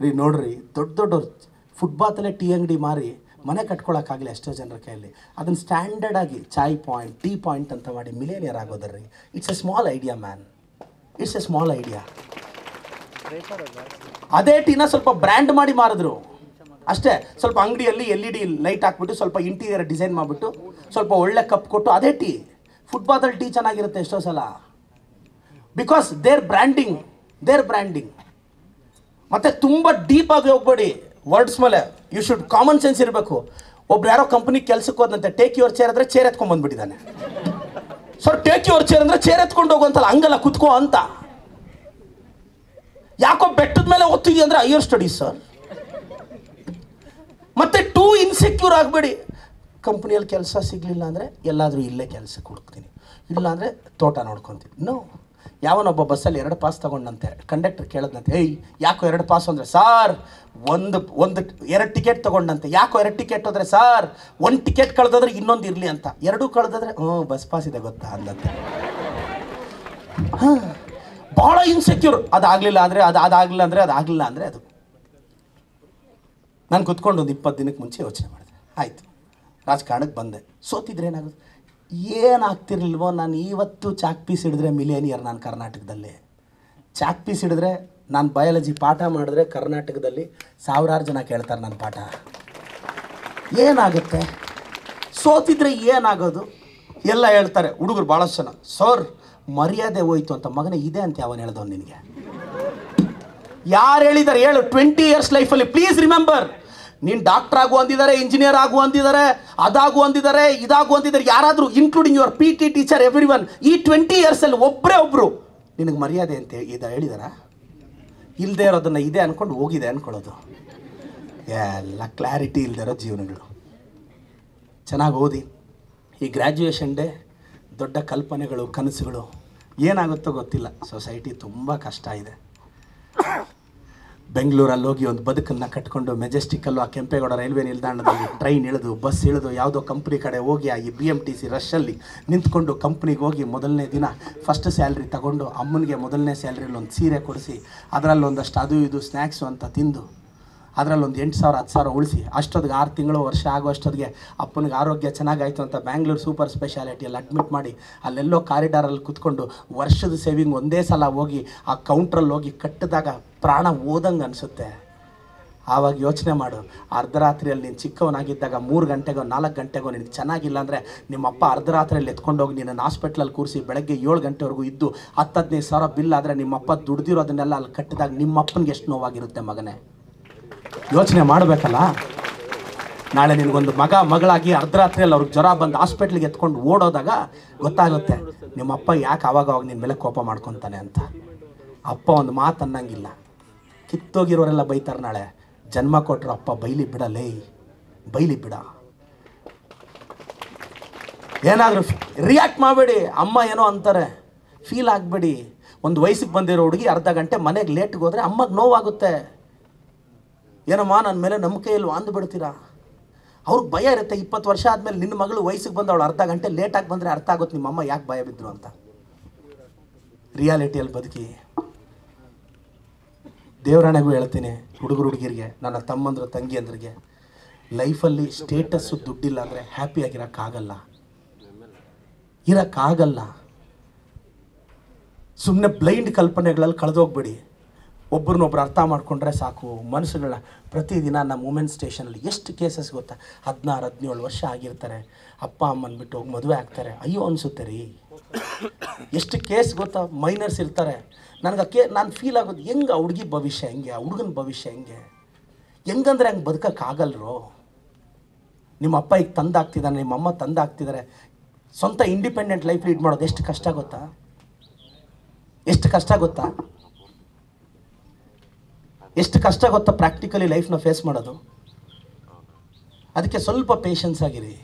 ರೀ ನೋಡ್ರಿ, ದೊಡ್ಡ ದೊಡ್ಡವ್ರು ಫುಟ್ಪಾತಲ್ಲೇ ಟೀ ಅಂಗಡಿ ಮಾರಿ ಮನೆ ಕಟ್ಕೊಳಕ್ಕಾಗಲಿ ಎಷ್ಟೋ ಜನರ ಕೈಯಲ್ಲಿ. ಅದನ್ನು ಸ್ಟ್ಯಾಂಡರ್ಡ್ ಆಗಿ ಚಾಯ್ ಪಾಯಿಂಟ್, ಟೀ ಪಾಯಿಂಟ್ ಅಂತ ಮಾಡಿ ಮಿಲಿಯನಿಯರ್ ಆಗೋದ್ರಿ. It's a small idea man, it's a small idea. ಅದೇ ಟೀನ ಸ್ವಲ್ಪ ಬ್ರ್ಯಾಂಡ್ ಮಾಡಿ ಮಾರಿದ್ರು ಅಷ್ಟೇ. ಸ್ವಲ್ಪ ಅಂಗಡಿಯಲ್ಲಿ LED ಲೈಟ್ ಹಾಕ್ಬಿಟ್ಟು, ಸ್ವಲ್ಪ ಇಂಟೀರಿಯರ್ ಡಿಸೈನ್ ಮಾಡಿಬಿಟ್ಟು, ಸ್ವಲ್ಪ ಒಳ್ಳೆ ಕಪ್ ಕೊಟ್ಟು, ಅದೇ ಟೀ. ಫುಟ್ಪಾತಲ್ಲಿ ಟೀ ಚೆನ್ನಾಗಿರುತ್ತೆ ಎಷ್ಟೋ ಸಲ, ಬಿಕಾಸ್ ದೇರ್ ಬ್ರ್ಯಾಂಡಿಂಗ್. ಮತ್ತು ತುಂಬ ಡೀಪಾಗಿ ಹೋಗ್ಬೇಡಿ ವರ್ಡ್ಸ್ ಮೇಲೆ. ಯು ಶುಡ್ ಕಾಮನ್ ಸೆನ್ಸ್ ಇರಬೇಕು. ಒಬ್ರು ಯಾರೋ ಕಂಪ್ನಿ ಕೆಲಸಕ್ಕೆ ಹೋದಂತೆ, ಟೇಕ್ ಯುವರ್ ಚೇರ್ ಅಂದರೆ ಚೇರ್ ಎತ್ಕೊಂಡ್ಬಂದ್ಬಿಟ್ಟಿದ್ದಾನೆ. ಸರ್ ಟೇಕ್ ಯುವರ್ ಚೇರ್ ಅಂದರೆ ಚೇರ್ ಎತ್ಕೊಂಡು ಹೋಗುವಂತಲ್ಲ, ಹಂಗಲ್ಲ ಕುತ್ಕೋ ಅಂತ. ಯಾಕೋ ಬೆಟ್ಟದ ಮೇಲೆ ಓದ್ತಿದ್ಯಾ ಅಂದರೆ ಹೈಯರ್ ಸ್ಟಡೀಸ್ ಸರ್. ಮತ್ತೆ ಟೂ ಇನ್ಸೆಕ್ಯೂರ್ ಆಗಬೇಡಿ. ಕಂಪ್ನಿಯಲ್ಲಿ ಕೆಲಸ ಸಿಗಲಿಲ್ಲ ಅಂದರೆ ಎಲ್ಲಾದರೂ ಇಲ್ಲೇ ಕೆಲಸಕ್ಕೆ ಹುಡುಕ್ತೀನಿ, ಇಲ್ಲ ಅಂದರೆ ತೋಟ ನೋಡ್ಕೊತೀನಿ. ನೋ, ಯಾವನೊಬ್ಬ ಬಸ್ಸಲ್ಲಿ 2 ಪಾಸ್ ತೊಗೊಂಡಂತೆ, ಕಂಡಕ್ಟರ್ ಕೇಳೋದಂತೆ, ಏಯ್ ಯಾಕೋ 2 ಪಾಸ್ ಅಂದರೆ, ಸಾರ್ ಒಂದು 2 ಟಿಕೆಟ್ ತೊಗೊಂಡಂತೆ. ಯಾಕೋ 2 ಟಿಕೆಟ್ ಹೋದರೆ, ಸಾರ್ 1 ಟಿಕೆಟ್ ಕಳೆದೋದ್ರೆ ಇನ್ನೊಂದು ಇರಲಿ ಅಂತ. 2 ಕಳೆದೋದ್ರೆ ಬಸ್ ಪಾಸ್ ಇದೆ ಗೊತ್ತಾ ಅಂದಂತೆ. ಹಾಂ, ಭಾಳ ಇನ್ಸೆಕ್ಯೂರ್. ಅದಾಗಲಿಲ್ಲ ಅಂದರೆ ಅದಾಗಲಿಲ್ಲ ಅಂದರೆ ಅದು. ನಾನು ಕುತ್ಕೊಂಡು ಒಂದು 20 ದಿನಕ್ಕೆ ಮುಂಚೆ ಯೋಚನೆ ಮಾಡಿದೆ. ಆಯಿತು, ರಾಜಕಾರಣಕ್ಕೆ ಬಂದೆ. ಸೋತಿದ್ರೆ ಏನಾಗುತ್ತೆ? ಏನಾಗ್ತಿರ್ಲಿಲ್ವೋ, ನಾನು ಇವತ್ತು ಚಾಕ್ ಪೀಸ್ ಹಿಡಿದ್ರೆ ಮಿಲಿಯನಿಯರ್. ನಾನು ಕರ್ನಾಟಕದಲ್ಲಿ ಚಾಕ್ ಪೀಸ್ ಹಿಡಿದ್ರೆ, ನಾನು ಬಯಾಲಜಿ ಪಾಠ ಮಾಡಿದ್ರೆ ಕರ್ನಾಟಕದಲ್ಲಿ 1000 ಜನ ಕೇಳ್ತಾರೆ ನನ್ನ ಪಾಠ. ಏನಾಗುತ್ತೆ? ಸೋತಿದ್ರೆ ಏನಾಗೋದು? ಎಲ್ಲ ಹೇಳ್ತಾರೆ ಹುಡುಗರು ಭಾಳಷ್ಟು ಜನ, ಸರ್ ಮರ್ಯಾದೆ ಹೋಯ್ತು ಅಂತ. ಮಗನೇ ಇದೆ ಅಂತ ಯಾವನು ಹೇಳ್ದವ್ ನಿನಗೆ? ಯಾರು ಹೇಳಿದ್ದಾರೆ ಹೇಳು? 20 years ಲೈಫಲ್ಲಿ ಪ್ಲೀಸ್ ರಿಮೆಂಬರ್, ನೀನು ಡಾಕ್ಟರ್ ಆಗು ಅಂದಿದ್ದಾರೆ, ಇಂಜಿನಿಯರ್ ಆಗು ಅಂದಿದ್ದಾರೆ, ಅದಾಗು ಅಂದಿದ್ದಾರೆ, ಇದಾಗು ಅಂದಿದ್ದಾರೆ. ಯಾರಾದರೂ ಇನ್ಕ್ಲೂಡಿಂಗ್ ಯುವರ್ PT ಟೀಚರ್, ಎವ್ರಿ1, ಈ 20 yearsಲ್ಲಿ ಒಬ್ಬರು ನಿನಗೆ ಮರ್ಯಾದೆ ಅಂತ ಹೇಳಿದಾರ? ಇಲ್ಲದೆ ಇರೋದನ್ನು ಇದೆ ಅಂದ್ಕೊಂಡು ಹೋಗಿದೆ ಅಂದ್ಕೊಳ್ಳೋದು. ಎಲ್ಲ ಕ್ಲಾರಿಟಿ ಇಲ್ಲದೆ ಇರೋ ಜೀವನಗಳು. ಚೆನ್ನಾಗಿ ಓದಿ. ಈ ಗ್ರ್ಯಾಜುಯೇಷನ್ ಡೇ ದೊಡ್ಡ ಕಲ್ಪನೆಗಳು, ಕನಸುಗಳು ಏನಾಗುತ್ತೋ ಗೊತ್ತಿಲ್ಲ. ಸೊಸೈಟಿ ತುಂಬ ಕಷ್ಟ ಇದೆ. ಬೆಂಗಳೂರಲ್ಲಿ ಹೋಗಿ ಒಂದು ಬದುಕನ್ನು ಕಟ್ಕೊಂಡು ಮೆಜೆಸ್ಟಿಕ್ಕಲ್ಲೂ ಆ ಕೆಂಪೇಗೌಡ ರೈಲ್ವೆ ನಿಲ್ದಾಣದಲ್ಲಿ ಟ್ರೈನ್ ಇಳಿದು, ಬಸ್ ಇಳಿದು, ಯಾವುದೋ ಕಂಪ್ನಿ ಕಡೆ ಹೋಗಿ ಆ ಈ BMTC ರಶಲ್ಲಿ ನಿಂತ್ಕೊಂಡು ಕಂಪ್ನಿಗೆ ಹೋಗಿ ಮೊದಲನೇ ದಿನ ಫಸ್ಟ್ ಸ್ಯಾಲ್ರಿ ತಗೊಂಡು, ಅಮ್ಮನಿಗೆ ಮೊದಲನೇ ಸ್ಯಾಲ್ರಿಯಲ್ಲಿ ಒಂದು ಸೀರೆ ಕೊಡಿಸಿ, ಅದರಲ್ಲಿ ಒಂದಷ್ಟು ಅದು ಇದು ಸ್ನ್ಯಾಕ್ಸು ಅಂತ ತಿಂದು, ಅದರಲ್ಲಿ ಒಂದು 8,000 10,000 ಉಳಿಸಿ, ಅಷ್ಟೊತ್ತಿಗೆ 6 ತಿಂಗಳು ವರ್ಷ ಆಗೋ ಅಷ್ಟೊತ್ತಿಗೆ ಅಪ್ಪನಿಗೆ ಆರೋಗ್ಯ ಚೆನ್ನಾಗಾಯಿತು ಅಂತ ಬ್ಯಾಂಗ್ಳೂರು ಸೂಪರ್ ಸ್ಪೆಷಾಲಿಟಿಯಲ್ಲಿ ಅಡ್ಮಿಟ್ ಮಾಡಿ, ಅಲ್ಲೆಲ್ಲೋ ಕಾರಿಡಾರಲ್ಲಿ ಕೂತ್ಕೊಂಡು ವರ್ಷದ ಸೇವಿಂಗ್ ಒಂದೇ ಸಲ ಹೋಗಿ ಆ ಕೌಂಟ್ರಲ್ಲಿ ಹೋಗಿ ಕಟ್ಟಿದಾಗ ಪ್ರಾಣ ಓದಂಗೆ ಅನಿಸುತ್ತೆ. ಆವಾಗ ಯೋಚನೆ ಮಾಡು, ಅರ್ಧರಾತ್ರಿಯಲ್ಲಿ ನೀನು ಚಿಕ್ಕವನಾಗಿದ್ದಾಗ 3 ಗಂಟೆಗೋ 4 ಗಂಟೆಗೋ ನಿನಗೆ ಚೆನ್ನಾಗಿಲ್ಲ ಅಂದರೆ ನಿಮ್ಮಪ್ಪ ಅರ್ಧರಾತ್ರಿಯಲ್ಲಿ ಎತ್ಕೊಂಡೋಗಿ ನಿನ್ನನ್ನು ಹಾಸ್ಪಿಟ್ಲಲ್ಲಿ ಕೂರಿಸಿ ಬೆಳಗ್ಗೆ 7 ಗಂಟೆವರೆಗೂ ಇದ್ದು 10-15 ಸಾವಿರ ಬಿಲ್ ಆದರೆ ನಿಮ್ಮಪ್ಪ ದುಡ್ದಿರೋದನ್ನೆಲ್ಲ ಅಲ್ಲಿ ಕಟ್ಟಿದಾಗ ನಿಮ್ಮಪ್ಪನಿಗೆ ಎಷ್ಟು ನೋವಾಗಿರುತ್ತೆ ಮಗನೇ? ಯೋಚನೆ ಮಾಡಬೇಕಲ್ಲ. ನಾಳೆ ನಿನಗೊಂದು ಮಗಳಾಗಿ ಅರ್ಧರಾತ್ರಿಯಲ್ಲಿ ಅವ್ರಿಗೆ ಜ್ವರ ಬಂದು ಹಾಸ್ಪಿಟ್ಲಿಗೆ ಎತ್ಕೊಂಡು ಓಡೋದಾಗ ಗೊತ್ತಾಗುತ್ತೆ ನಿಮ್ಮಪ್ಪ ಯಾಕೆ ಆವಾಗ ನಿನ್ನ ಮೇಲೆ ಕೋಪ ಮಾಡ್ಕೊತಾನೆ ಅಂತ. ಅಪ್ಪ ಒಂದು ಮಾತು ಅನ್ನಂಗಿಲ್ಲ. ಕಿತ್ತೋಗಿರೋರೆಲ್ಲ ಬೈತಾರೆ ನಾಳೆ. ಜನ್ಮ ಕೊಟ್ಟರು ಅಪ್ಪ ಬೈಲಿ ಬಿಡಲೇ, ಬೈಲಿ ಬಿಡ. ಏನಾದರೂ ರಿಯಾಕ್ಟ್ ಮಾಡಬೇಡಿ. ಅಮ್ಮ ಏನೋ ಅಂತಾರೆ ಫೀಲ್ ಆಗಬೇಡಿ. ಒಂದು ವಯಸ್ಸಿಗೆ ಬಂದಿರೋ ಹುಡುಗಿ ಅರ್ಧ ಗಂಟೆ ಮನೆಗೆ ಲೇಟ್ಗೆ ಹೋದರೆ ಅಮ್ಮಗೆ ನೋವಾಗುತ್ತೆ. ಏನಮ್ಮ ನನ್ನ ಮೇಲೆ ನಂಬಿಕೆ ಇಲ್ವಾ ಅಂದುಬಿಡ್ತೀರಾ? ಅವ್ರಿಗೆ ಭಯ ಇರುತ್ತೆ. 20 ವರ್ಷ ಆದಮೇಲೆ ನಿನ್ನ ಮಗಳು ವಯಸ್ಸಿಗೆ ಬಂದು ಅವಳು ಅರ್ಧ ಗಂಟೆ ಲೇಟಾಗಿ ಬಂದರೆ ಅರ್ಥ ಆಗುತ್ತೆ ನಿಮ್ಮಮ್ಮ ಯಾಕೆ ಭಯ ಬಿದ್ದರು ಅಂತ. ರಿಯಾಲಿಟಿಯಲ್ಲಿ ಬದುಕಿ. ದೇವರಾಣೆಗೂ ಹೇಳ್ತೀನಿ ಹುಡುಗರು ಹುಡುಗಿರಿಗೆ, ನನ್ನ ತಮ್ಮಂದ್ರು ತಂಗಿಯಂದ್ರಿಗೆ, ಲೈಫಲ್ಲಿ ಸ್ಟೇಟಸ್ಸು ದುಡ್ಡಿಲ್ಲ ಅಂದರೆ ಹ್ಯಾಪಿಯಾಗಿರೋಕ್ಕಾಗಲ್ಲ. ಸುಮ್ಮನೆ ಬ್ಲೈಂಡ್ ಕಲ್ಪನೆಗಳಲ್ಲಿ ಕಳೆದೋಗ್ಬೇಡಿ. ಒಬ್ಬರನ್ನೊಬ್ರು ಅರ್ಥ ಮಾಡ್ಕೊಂಡ್ರೆ ಸಾಕು. ಮನಸ್ಸುಗಳನ್ನ ಪ್ರತಿದಿನ ನಮ್ಮ ವುಮೆನ್ ಸ್ಟೇಷನಲ್ಲಿ ಎಷ್ಟು ಕೇಸಸ್ ಗೊತ್ತಾ? 16-17 ವರ್ಷ ಆಗಿರ್ತಾರೆ, ಅಪ್ಪ ಅಮ್ಮನ ಬಿಟ್ಟು ಹೋಗಿ ಮದುವೆ ಆಗ್ತಾರೆ. ಅಯ್ಯೋ ಅನಿಸುತ್ತೆ ರೀ. ಎಷ್ಟು ಕೇಸ್ ಗೊತ್ತಾ? ಮೈನರ್ಸ್ ಇರ್ತಾರೆ. ನನಗೆ ನಾನು ಫೀಲ್ ಆಗೋದು, ಹೆಂಗೆ ಆ ಹುಡುಗಿ ಭವಿಷ್ಯ ಹೆಂಗೆ, ಆ ಹುಡುಗನ ಭವಿಷ್ಯ ಹೆಂಗಂದ್ರೆ ಹಂಗೆ ಬದುಕೋಕ್ಕಾಗಲ್ರೋ. ನಿಮ್ಮ ಅಪ್ಪ ಈಗ ತಂದಾಗ್ತಿದ್ದಾನೆ, ನಿಮ್ಮ ಅಮ್ಮ ತಂದಾಗ್ತಿದ್ದಾರೆ. ಸ್ವಂತ ಇಂಡಿಪೆಂಡೆಂಟ್ ಲೈಫ್ ಲೀಡ್ ಮಾಡೋದು ಎಷ್ಟು ಕಷ್ಟ ಗೊತ್ತಾ? ಎಷ್ಟು ಕಷ್ಟ ಗೊತ್ತಾ ಪ್ರಾಕ್ಟಿಕಲಿ ಲೈಫ್ನ ಫೇಸ್ ಮಾಡೋದು. ಅದಕ್ಕೆ ಸ್ವಲ್ಪ ಪೇಷನ್ಸ್ ಆಗಿರಿ.